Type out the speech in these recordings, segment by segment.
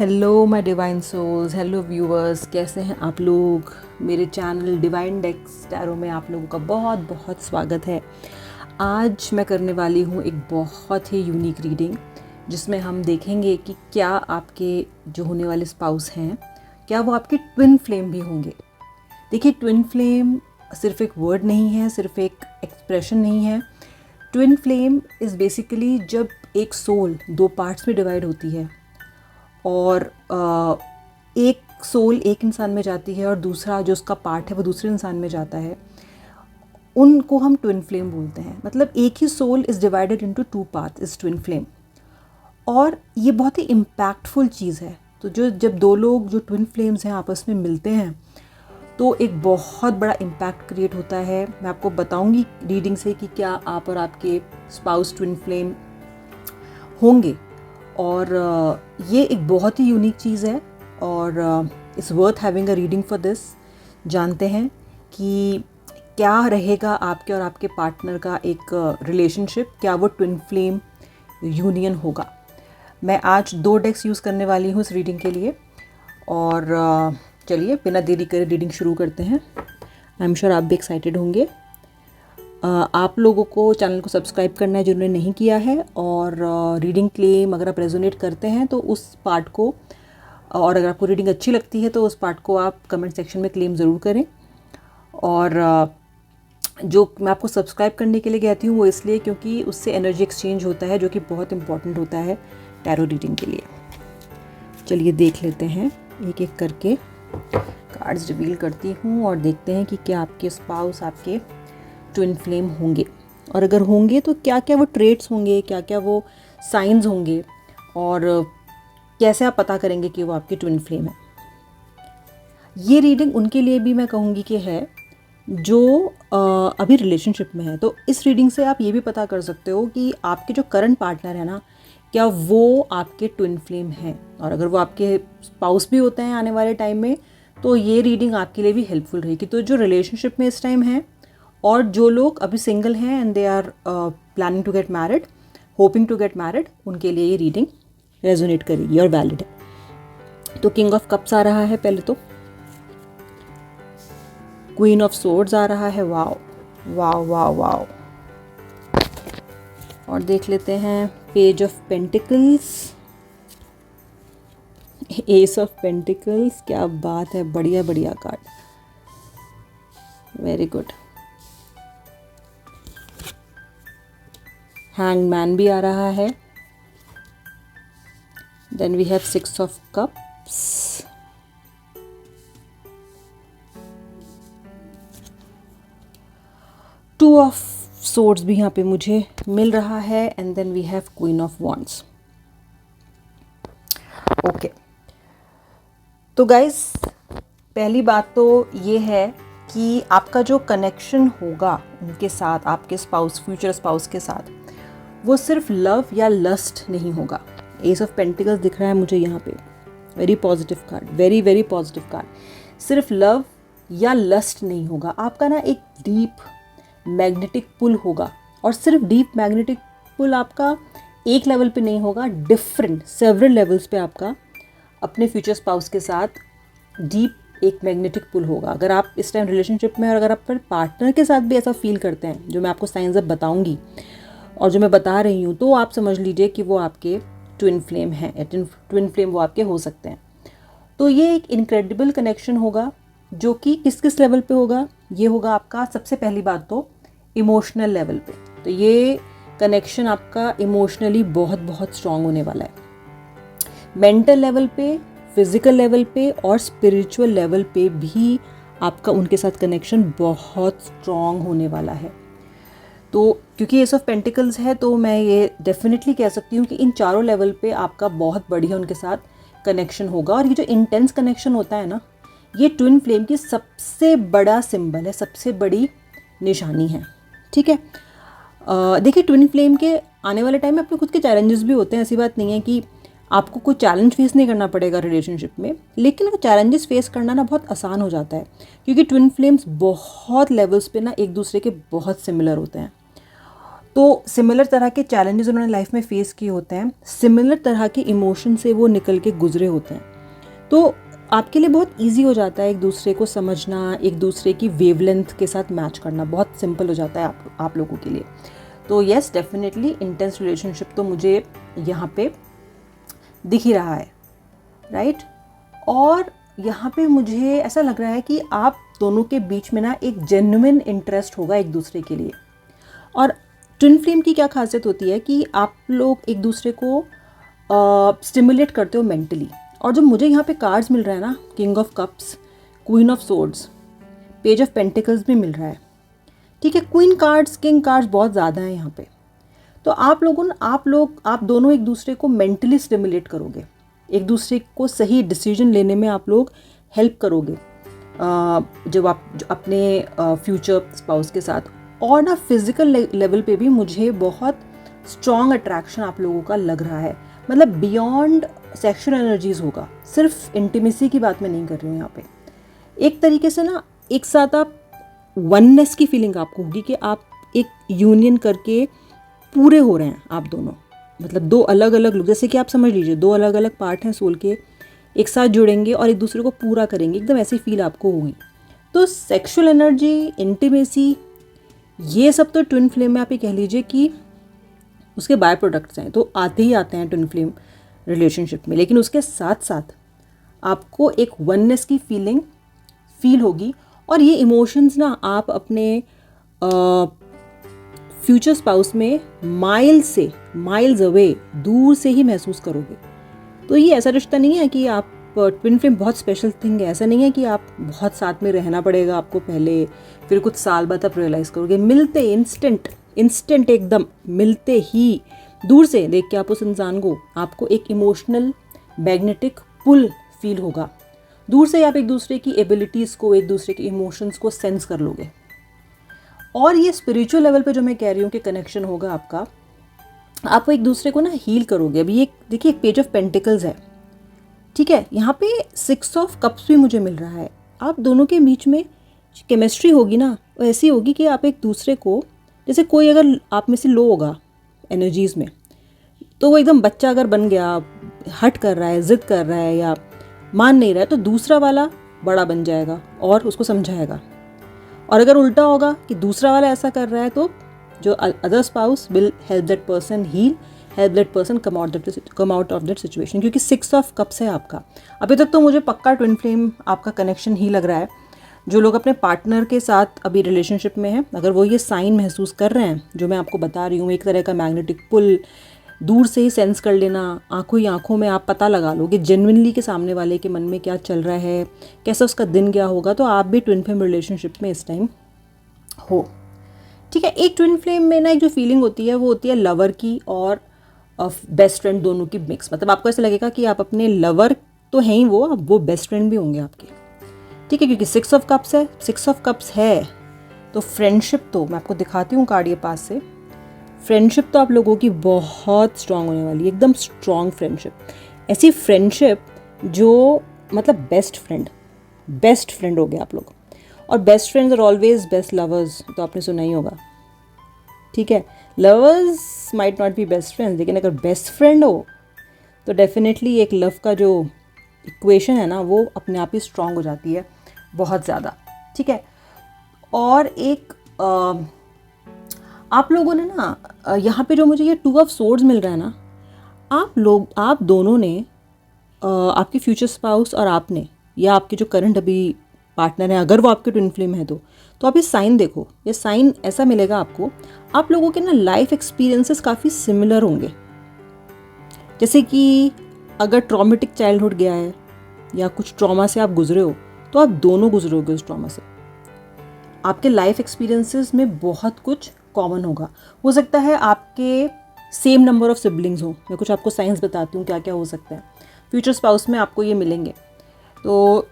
Hello my divine souls, hello viewers, कैसे हैं आप लोग। मेरे चैनल डिवाइन डेक्स टैरो में आप लोगों का बहुत बहुत स्वागत है। आज मैं करने वाली हूँ एक बहुत ही यूनिक रीडिंग, जिसमें हम देखेंगे कि क्या आपके जो होने वाले स्पाउस हैं, क्या वो आपके ट्विन फ्लेम भी होंगे। देखिए, ट्विन फ्लेम सिर्फ एक वर्ड नहीं है, सिर्फ एक एक्सप्रेशन नहीं है। ट्विन फ्लेम इज़ बेसिकली जब एक सोल दो पार्ट्स में डिवाइड होती है और एक सोल एक इंसान में जाती है और दूसरा जो उसका पार्ट है वो दूसरे इंसान में जाता है, उनको हम ट्विन फ्लेम बोलते हैं। मतलब एक ही soul is divided into two parts is twin flame. और ये बहुत ही इम्पैक्टफुल चीज़ है। तो जब दो लोग जो ट्विन फ्लेम्स हैं आपस में मिलते हैं तो एक बहुत बड़ा इम्पैक्ट क्रिएट होता है। मैं आपको बताऊंगी रीडिंग से कि क्या आप और आपके स्पाउस ट्विन फ्लेम होंगे। और ये एक बहुत ही यूनिक चीज़ है और it's worth having a reading for this. जानते हैं कि क्या रहेगा आपके और आपके पार्टनर का एक रिलेशनशिप, क्या वो ट्विन फ्लेम यूनियन होगा। मैं आज 2 डेक्स यूज़ करने वाली हूँ इस रीडिंग के लिए। और चलिए बिना देरी करे रीडिंग शुरू करते हैं। आई एम श्योर आप भी एक्साइटेड होंगे। आप लोगों को चैनल को सब्सक्राइब करना है जिन्होंने नहीं किया है, और रीडिंग क्लेम अगर आप रेजोनेट करते हैं तो उस पार्ट को, और अगर आपको रीडिंग अच्छी लगती है तो उस पार्ट को आप कमेंट सेक्शन में क्लेम ज़रूर करें। और जो मैं आपको सब्सक्राइब करने के लिए कहती हूँ वो इसलिए क्योंकि उससे एनर्जी एक्सचेंज होता है, जो कि बहुत इंपॉर्टेंट होता है टैरो रीडिंग के लिए। चलिए देख लेते हैं, एक एक करके कार्ड्स रिवील करती हूँ और देखते हैं कि क्या आपके स्पाउस आपके ट्विन फ्लेम होंगे, और अगर होंगे तो क्या क्या वो ट्रेट्स होंगे, क्या क्या वो साइंस होंगे, और कैसे आप पता करेंगे कि वो आपके ट्विन फ्लेम है। ये रीडिंग उनके लिए भी मैं कहूँगी कि है जो अभी रिलेशनशिप में है। तो इस रीडिंग से आप ये भी पता कर सकते हो कि आपके जो करंट पार्टनर है ना, क्या वो आपके ट्विन फ्लेम हैं। और अगर वो आपके स्पाउस भी होते हैं आने वाले टाइम में तो ये रीडिंग आपके लिए भी हेल्पफुल रहेगी। तो जो रिलेशनशिप में इस टाइम है और जो लोग अभी सिंगल हैं and they are planning to get married, hoping to get married, उनके लिए ये रीडिंग रेजोनेट करेगी और वैलिड है। तो किंग ऑफ कप्स आ रहा है पहले, तो क्वीन ऑफ सोर्ड्स आ रहा है। Wow wow wow wow. और देख लेते हैं page of pentacles, S of pentacles. क्या बात है, बढ़िया बढ़िया कार्ड, वेरी गुड। हैंगमैन भी आ रहा है। Then we have 6 of cups, two of swords भी यहाँ पे मुझे मिल रहा है, and then we have queen of wands. Okay, तो गाइस पहली बात तो ये है कि आपका जो कनेक्शन होगा उनके साथ, आपके स्पाउस, फ्यूचर स्पाउस के साथ, वो सिर्फ लव या लस्ट नहीं होगा। एस ऑफ पेंटिकल्स दिख रहा है मुझे यहाँ पे, very positive card, very very positive card. सिर्फ लव या लस्ट नहीं होगा, आपका ना एक डीप मैग्नेटिक पुल होगा। और सिर्फ डीप मैग्नेटिक पुल आपका एक लेवल पे नहीं होगा, डिफरेंट सेवरल लेवल्स पे आपका अपने फ्यूचर स्पाउस के साथ डीप एक मैग्नेटिक पुल होगा। अगर आप इस टाइम रिलेशनशिप में, और अगर आप पार्टनर के साथ भी ऐसा फील करते हैं, जो मैं आपको साइंस अब बताऊंगी और जो मैं बता रही हूँ, तो आप समझ लीजिए कि वो आपके ट्विन फ्लेम हैं। ट्विन फ्लेम वो आपके हो सकते हैं। तो ये एक इनक्रेडिबल कनेक्शन होगा, जो कि किस किस लेवल पे होगा। ये होगा आपका, सबसे पहली बात तो इमोशनल लेवल पे। तो ये कनेक्शन आपका इमोशनली बहुत बहुत स्ट्रांग होने वाला है। मेंटल लेवल पे, फिजिकल लेवल पे और स्पिरिचुअल लेवल पे भी आपका उनके साथ कनेक्शन बहुत स्ट्रांग होने वाला है। तो क्योंकि एस ऑफ पेंटिकल्स है तो मैं ये डेफिनेटली कह सकती हूँ कि इन चारों लेवल पे आपका बहुत बढ़िया उनके साथ कनेक्शन होगा। और ये जो इंटेंस कनेक्शन होता है ना, ये ट्विन फ्लेम की सबसे बड़ा सिंबल है, सबसे बड़ी निशानी है। ठीक है, देखिए ट्विन फ्लेम के आने वाले टाइम में अपने खुद के चैलेंजेस भी होते हैं। ऐसी बात नहीं है कि आपको कोई चैलेंज फेस नहीं करना पड़ेगा रिलेशनशिप में, लेकिन वो चैलेंजेस फेस करना ना बहुत आसान हो जाता है, क्योंकि ट्विन फ्लेम्स बहुत लेवल्स पे ना एक दूसरे के बहुत सिमिलर होते हैं। तो सिमिलर तरह के चैलेंजेस उन्होंने लाइफ में फेस किए होते हैं, सिमिलर तरह के इमोशन से वो निकल के गुजरे होते हैं। तो आपके लिए बहुत इजी हो जाता है एक दूसरे को समझना, एक दूसरे की वेवलेंथ के साथ मैच करना बहुत सिंपल हो जाता है आप लोगों के लिए। तो येस, डेफिनेटली इंटेंस रिलेशनशिप तो मुझे यहाँ पे दिख ही रहा है, राइट। और यहाँ पे मुझे ऐसा लग रहा है कि आप दोनों के बीच में ना एक जेन्युइन इंटरेस्ट होगा एक दूसरे के लिए। और ट्विन फ्लेम की क्या खासियत होती है कि आप लोग एक दूसरे को स्टिमुलेट करते हो मेंटली। और जो मुझे यहाँ पे कार्ड्स मिल रहा है ना, king of cups, queen of swords, page of pentacles भी मिल रहा है, ठीक है। क्वीन कार्ड्स, किंग कार्ड्स बहुत ज़्यादा हैं यहाँ पे। तो आप दोनों एक दूसरे को मेंटली स्टिमुलेट करोगे, एक दूसरे को सही डिसीजन लेने में आप लोग हेल्प करोगे जब आप अपने फ्यूचर स्पाउस के साथ। और ना फिजिकल लेवल पे भी मुझे बहुत स्ट्रॉन्ग अट्रैक्शन आप लोगों का लग रहा है, मतलब बियॉन्ड सेक्शुअल एनर्जीज होगा। सिर्फ इंटीमेसी की बात मैं नहीं कर रही हूँ यहाँ पे। एक तरीके से ना एक साथ आप वननेस की फीलिंग आपको होगी कि आप एक यूनियन करके पूरे हो रहे हैं आप दोनों, मतलब दो अलग अलग लोग, जैसे कि आप समझ लीजिए दो अलग अलग पार्ट हैं सोल के, एक साथ जुड़ेंगे और एक दूसरे को पूरा करेंगे, एकदम ऐसी फील आपको होगी। तो सेक्सुअल एनर्जी, इंटीमेसी, ये सब तो ट्विन फ्लेम में आप ये कह लीजिए कि उसके बाय प्रोडक्ट्स हैं, तो आते ही आते हैं ट्विन फ्लेम रिलेशनशिप में। लेकिन उसके साथ साथ आपको एक वननेस की फील होगी। और ये इमोशंस ना आप अपने फ्यूचर स्पाउस में माइल्स अवे, दूर से ही महसूस करोगे। तो ये ऐसा रिश्ता नहीं है कि आप ट्विन फ्लेम बहुत स्पेशल थिंग है, ऐसा नहीं है कि आप बहुत साथ में रहना पड़ेगा आपको पहले, फिर कुछ साल बाद आप रियलाइज़ करोगे। मिलते इंस्टेंट एकदम मिलते ही दूर से देख के आप उस इंसान को, आपको एक इमोशनल मैग्नेटिक पुल फील होगा। दूर से आप एक दूसरे की एबिलिटीज़ को, एक दूसरे के इमोशंस को सेंस कर लोगे। और ये स्पिरिचुअल लेवल पे जो मैं कह रही हूँ कि कनेक्शन होगा आपका, आप एक दूसरे को ना हील करोगे। अभी एक देखिए, एक पेज ऑफ पेंटिकल्स है, ठीक है। यहाँ पे 6 ऑफ कप्स भी मुझे मिल रहा है। आप दोनों के बीच में केमिस्ट्री होगी ना, वो ऐसी होगी कि आप एक दूसरे को, जैसे कोई अगर आप में से लो होगा एनर्जीज़ में, तो वो एकदम बच्चा अगर बन गया, हट कर रहा है, ज़िद कर रहा है या मान नहीं रहा है, तो दूसरा वाला बड़ा बन जाएगा और उसको समझाएगा। और अगर उल्टा होगा कि दूसरा वाला ऐसा कर रहा है, तो जो other spouse will help that person heal, help that person come out of that situation. क्योंकि 6 ऑफ कप्स है आपका। अभी तक तो मुझे पक्का ट्विन फ्लेम आपका कनेक्शन ही लग रहा है। जो लोग अपने पार्टनर के साथ अभी रिलेशनशिप में हैं, अगर वो ये साइन महसूस कर रहे हैं जो मैं आपको बता रही हूँ, एक तरह का मैग्नेटिक पुल, दूर से ही सेंस कर लेना, आंखों ही आंखों में आप पता लगा लो कि जेन्युइनली के सामने वाले के मन में क्या चल रहा है, कैसा उसका दिन क्या होगा, तो आप भी ट्विन फ्लेम रिलेशनशिप में इस टाइम हो, ठीक है। एक ट्विन फ्लेम में ना एक जो फीलिंग होती है वो होती है लवर की और बेस्ट फ्रेंड दोनों की मिक्स। मतलब आपको ऐसा लगेगा कि आप अपने लवर तो हैं ही, वो बेस्ट फ्रेंड भी होंगे आपके, ठीक है। क्योंकि 6 ऑफ कप्स है, 6 ऑफ कप्स है तो फ्रेंडशिप, तो मैं आपको दिखाती हूँ कार्ड ये पास से। फ्रेंडशिप तो आप लोगों की बहुत स्ट्रांग होने वाली है, एकदम स्ट्रांग फ्रेंडशिप। ऐसी फ्रेंडशिप जो मतलब बेस्ट फ्रेंड हो गए आप लोग। और best friends are always best lovers, तो आपने सुना ही होगा, ठीक है। Lovers might not be best friends, लेकिन अगर बेस्ट फ्रेंड हो तो डेफिनेटली एक लव का जो इक्वेशन है ना, वो अपने आप ही स्ट्रांग हो जाती है बहुत ज़्यादा, ठीक है। और एक आप लोगों ने ना यहाँ पे जो मुझे ये 2 ऑफ सोर्ड्स मिल रहा है ना, आप दोनों ने आपके फ्यूचर स्पाउस और आपने, या आपके जो करंट अभी पार्टनर है, अगर वो आपके ट्विन फ्लेम है तो आप ये साइन देखो। ये साइन ऐसा मिलेगा आपको, आप लोगों के ना लाइफ एक्सपीरियंसेस काफ़ी सिमिलर होंगे। जैसे कि अगर ट्रॉमेटिक चाइल्डहुड गया है या कुछ ट्रॉमा से आप गुजरे हो, तो आप दोनों गुजरोगे उस ट्रॉमा से। आपके लाइफ एक्सपीरियंसेस में बहुत कुछ कॉमन होगा। हो सकता है आपके सेम नंबर ऑफ सिबलिंग्स हो। मैं कुछ आपको साइंस बताती हूँ क्या क्या हो सकता है। फ्यूचर स्पाउस में आपको ये मिलेंगे, तो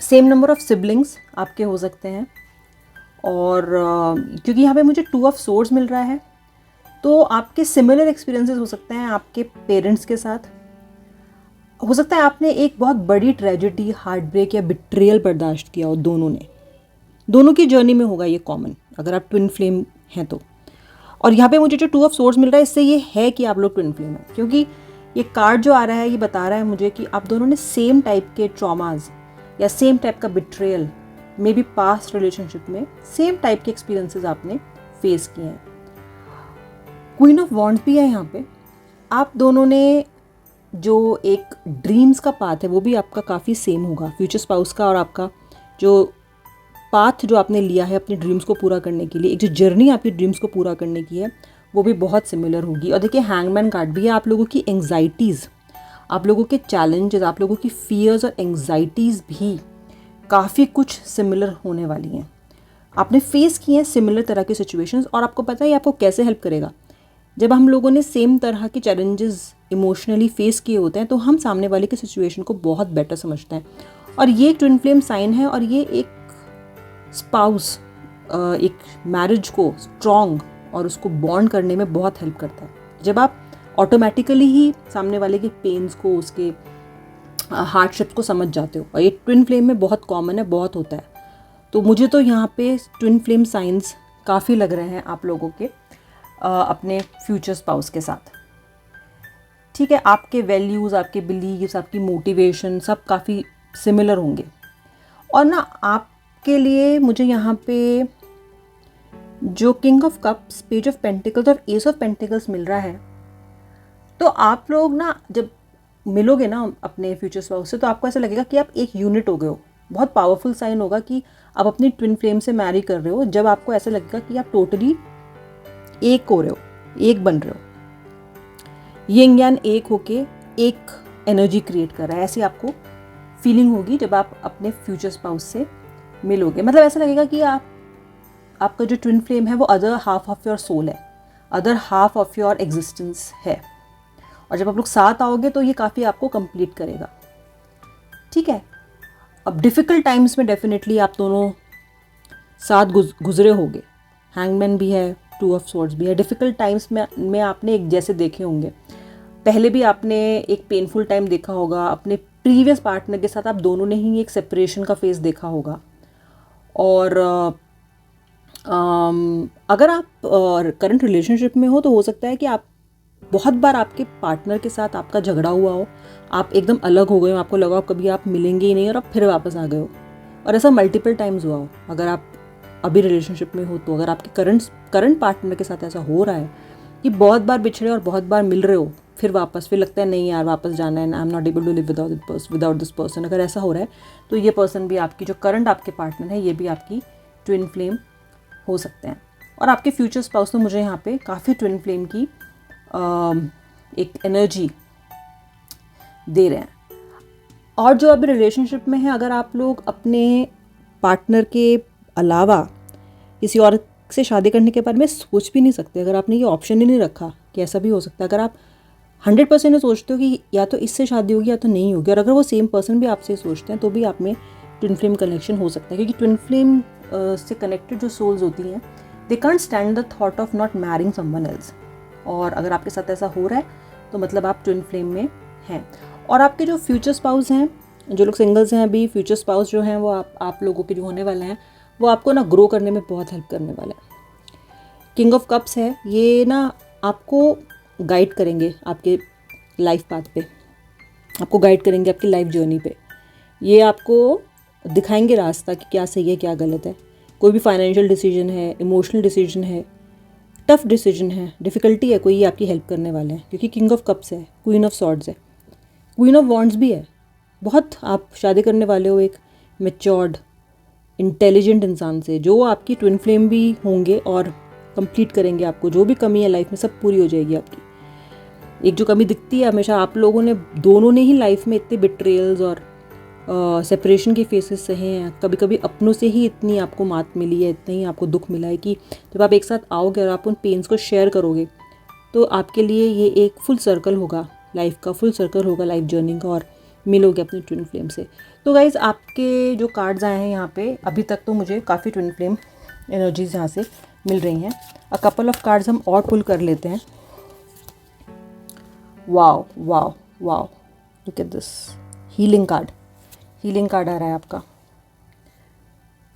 सेम नंबर ऑफ सिबलिंग्स आपके हो सकते हैं। और क्योंकि यहाँ पे मुझे 2 ऑफ सोर्ड्स मिल रहा है, तो आपके सिमिलर एक्सपीरियंसेस हो सकते हैं आपके पेरेंट्स के साथ। हो सकता है आपने एक बहुत बड़ी ट्रेजेडी, हार्ट ब्रेक या बिट्रियल बर्दाश्त किया हो। दोनों की जर्नी में होगा ये कॉमन, अगर आप ट्विन फ्लेम हैं तो। और यहाँ पे मुझे जो टू ऑफ सोर्ड्स मिल रहा है, इससे ये है कि आप लोग ट्विन फ्लेम है, क्योंकि ये कार्ड जो आ रहा है ये बता रहा है मुझे कि आप दोनों ने सेम टाइप के ट्रॉमाज या सेम टाइप का betrayal, may be past relationship में सेम टाइप के एक्सपीरियंसेस आपने फेस किए हैं। क्वीन ऑफ वॉन्ड्स भी है यहाँ पे। आप दोनों ने जो एक ड्रीम्स का पाथ है वो भी आपका काफ़ी सेम होगा, फ्यूचर स्पाउस का और आपका जो पाथ जो आपने लिया है अपने ड्रीम्स को पूरा करने के लिए, एक जो जर्नी आपकी ड्रीम्स को पूरा करने की है वो भी बहुत सिमिलर होगी। और देखिए हैंगमैन कार्ड भी है। आप लोगों की एंग्जाइटीज़, आप लोगों के चैलेंजेस, आप लोगों की फियर्स और एंग्जाइटीज़ भी काफ़ी कुछ सिमिलर होने वाली हैं। आपने फेस किए हैं सिमिलर तरह की सिचुएशंस, और आपको पता है आपको कैसे हेल्प करेगा। जब हम लोगों ने सेम तरह के चैलेंजेस इमोशनली फेस किए होते हैं तो हम सामने वाले की सिचुएशन को बहुत बेटर समझते हैं। और ये एक ट्विन फ्लेम साइन है, और ये एक स्पाउस एक मैरिज को स्ट्रॉन्ग और उसको बॉन्ड करने में बहुत हेल्प करता है। जब आप ऑटोमेटिकली ही सामने वाले के पेन्स को, उसके हार्डशिप को समझ जाते हो, और ये ट्विन फ्लेम में बहुत कॉमन है, बहुत होता है। तो मुझे तो यहाँ पे ट्विन फ्लेम साइंस काफ़ी लग रहे हैं आप लोगों के अपने फ्यूचर स्पाउस के साथ। ठीक है, आपके वैल्यूज़, आपके बिलीव्स, आपकी मोटिवेशन सब काफ़ी सिमिलर होंगे। और ना आपके लिए मुझे यहाँ पे जो king of cups, page of pentacles और एस ऑफ पेंटिकल्स मिल रहा है, तो आप लोग ना जब मिलोगे ना अपने फ्यूचर स्पाउस से तो आपको ऐसा लगेगा कि आप एक यूनिट हो गए हो। बहुत पावरफुल साइन होगा कि आप अपनी ट्विन फ्लेम से मैरी कर रहे हो, जब आपको ऐसा लगेगा कि आप टोटली एक हो रहे हो, एक बन रहे हो। यिंग यान एक होके एक एनर्जी क्रिएट कर रहा है, ऐसी आपको फीलिंग होगी जब आप अपने फ्यूचर स्पाउस से मिलोगे। मतलब ऐसा लगेगा कि आपका जो ट्विन फ्लेम है वो other half of your soul है, other half of your existence है। और जब आप लोग साथ आओगे तो ये काफ़ी आपको कंप्लीट करेगा। ठीक है, अब डिफ़िकल्ट टाइम्स में डेफिनेटली आप दोनों साथ गुजरे होंगे। हैंगमैन भी है, टू ऑफ स्वॉर्ड्स भी है। डिफ़िकल्ट टाइम्स में आपने एक जैसे देखे होंगे। पहले भी आपने एक पेनफुल टाइम देखा होगा, अपने प्रीवियस पार्टनर के साथ आप दोनों ने ही एक सेपरेशन का फेस देखा होगा। और अगर आप करंट रिलेशनशिप में हो तो हो सकता है कि आप बहुत बार आपके पार्टनर के साथ आपका झगड़ा हुआ हो, आप एकदम अलग हो गए हो, आपको लगा हो कभी आप मिलेंगे ही नहीं और आप फिर वापस आ गए हो। और ऐसा मल्टीपल टाइम्स हुआ हो। अगर आप अभी रिलेशनशिप में हो तो अगर आपके करंट पार्टनर के साथ ऐसा हो रहा है कि बहुत बार बिछड़े और बहुत बार मिल रहे हो, फिर लगता है नहीं यार वापस जाना है, I am not able to live without this person, अगर ऐसा हो रहा है तो ये पर्सन भी आपकी, जो करंट आपके पार्टनर है, ये भी आपकी ट्विन फ्लेम हो सकते हैं। और आपके फ्यूचर स्पाउस तो मुझे यहाँ पे काफ़ी ट्विन फ्लेम की एक एनर्जी दे रहे हैं। और जो अभी रिलेशनशिप में है, अगर आप लोग अपने पार्टनर के अलावा किसी और से शादी करने के बारे में सोच भी नहीं सकते, अगर आपने ये ऑप्शन ही नहीं रखा कि ऐसा भी हो सकता है, अगर आप 100% सोचते हो कि या तो इससे शादी होगी या तो नहीं होगी, और अगर वो सेम पर्सन भी आपसे सोचते हैं तो भी आप में ट्विन फ्लेम कनेक्शन हो सकता है। क्योंकि ट्विन फ्लेम से कनेक्टेड जो सोल्स होती हैं, they can't stand the thought of not marrying someone else. और अगर आपके साथ ऐसा हो रहा है तो मतलब आप ट्विन फ्लेम में हैं। और आपके जो फ्यूचर स्पाउस हैं, जो लोग सिंगल्स हैं अभी, फ्यूचर स्पाउस जो हैं वो आप लोगों के जो होने वाले हैं वो आपको ना ग्रो करने में बहुत हेल्प करने वाला है। किंग ऑफ कप्स है, ये ना आपको गाइड करेंगे आपके लाइफ पाथ पे, आपको गाइड करेंगे आपकी लाइफ जर्नी पे। ये आपको दिखाएंगे रास्ता कि क्या सही है क्या गलत है। कोई भी फाइनेंशियल डिसीजन है, इमोशनल डिसीजन है, टफ डिसीजन है, डिफ़िकल्टी है कोई, ये आपकी हेल्प करने वाले हैं। क्योंकि किंग ऑफ कप्स है, क्वीन ऑफ सॉर्ड्स है, क्वीन ऑफ वॉन्ड्स भी है। बहुत आप शादी करने वाले हो एक मैच्योर्ड इंटेलिजेंट इंसान से, जो आपकी ट्विन फ्लेम भी होंगे और कंप्लीट करेंगे आपको। जो भी कमी है लाइफ में सब पूरी हो जाएगी आपकी। एक जो कमी दिखती है हमेशा, आप लोगों ने दोनों ने ही लाइफ में इतने बिट्रेयल्स और सेपरेशन के फेसेस सहे हैं। कभी कभी अपनों से ही इतनी आपको मात मिली है, इतना ही आपको दुख मिला है कि जब आप एक साथ आओगे और आप उन पेन्स को शेयर करोगे तो आपके लिए ये एक फुल सर्कल होगा, लाइफ का फुल सर्कल होगा लाइफ जर्नी का, और मिलोगे अपनी ट्विन फ्लेम से। तो गाइज़, आपके जो कार्ड्स आए हैं यहाँ पे, अभी तक तो मुझे काफ़ी ट्विन फ्लेम एनर्जीज यहाँ से मिल रही हैं। अ कपल ऑफ कार्ड्स हम और पुल कर लेते हैं। Wow wow wow, look at this. Healing card, healing card आ रहा है आपका,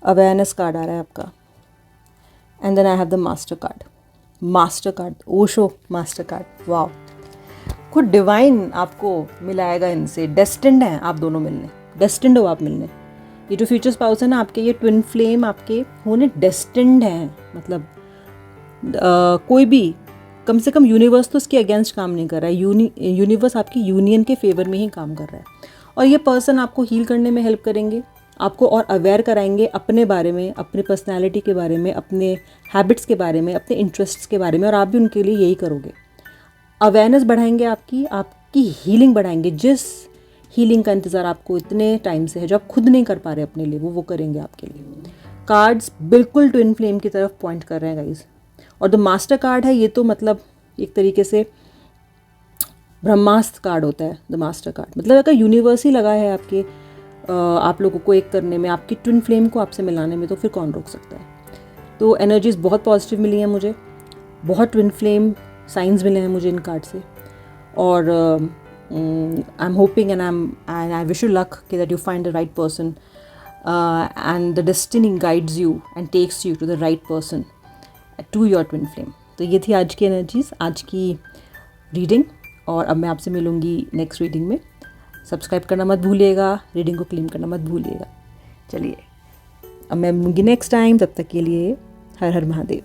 अवेयरनेस कार्ड आ रहा है आपका, and then I have the master card. Master card, Osho master card, वाह। खुद डिवाइन आपको मिलाएगा इनसे, डेस्टिन्ड हैं आप दोनों मिलने, डेस्टिन्ड हो आप मिलने। ये जो फ्यूचर स्पाउस है ना आपके, ये ट्विन फ्लेम आपके होने डेस्टिन्ड हैं। मतलब कोई भी, कम से कम यूनिवर्स तो इसके अगेंस्ट काम नहीं कर रहा है, यूनिवर्स आपकी यूनियन के फेवर में ही काम कर रहा है। और ये पर्सन आपको हील करने में हेल्प करेंगे, आपको और अवेयर कराएंगे अपने बारे में, अपने पर्सनैलिटी के बारे में, अपने हैबिट्स के बारे में, अपने इंटरेस्ट्स के बारे में, और आप भी उनके लिए यही करोगे। अवेयरनेस बढ़ाएंगे आपकी हीलिंग बढ़ाएंगे। जिस हीलिंग का इंतज़ार आपको इतने टाइम से है, जो आप खुद नहीं कर पा रहे अपने लिए, वो करेंगे आपके लिए। कार्ड्स बिल्कुल ट्विन फ्लेम की तरफ पॉइंट कर रहे हैं गाइज। और द मास्टर कार्ड है, ये तो मतलब एक तरीके से ब्रह्मास्त्र कार्ड होता है द मास्टर कार्ड। मतलब अगर यूनिवर्स ही लगा है आपके आप लोगों को एक करने में, आपकी ट्विन फ्लेम को आपसे मिलाने में, तो फिर कौन रोक सकता है। तो एनर्जीज बहुत पॉजिटिव मिली हैं मुझे, बहुत ट्विन फ्लेम साइंस मिले हैं मुझे इन कार्ड से। और I am hoping and I wish you luck कि that you find the right person and the destiny guides you and takes you to the right person to your twin flame. तो ये थी आज की energies, आज की reading. और अब मैं आपसे मिलूँगी नेक्स्ट रीडिंग में। सब्सक्राइब करना मत भूलिएगा, रीडिंग को क्लेम करना मत भूलिएगा। चलिए अब मैं मिलूँगी नेक्स्ट टाइम, तब तक के लिए हर हर महादेव।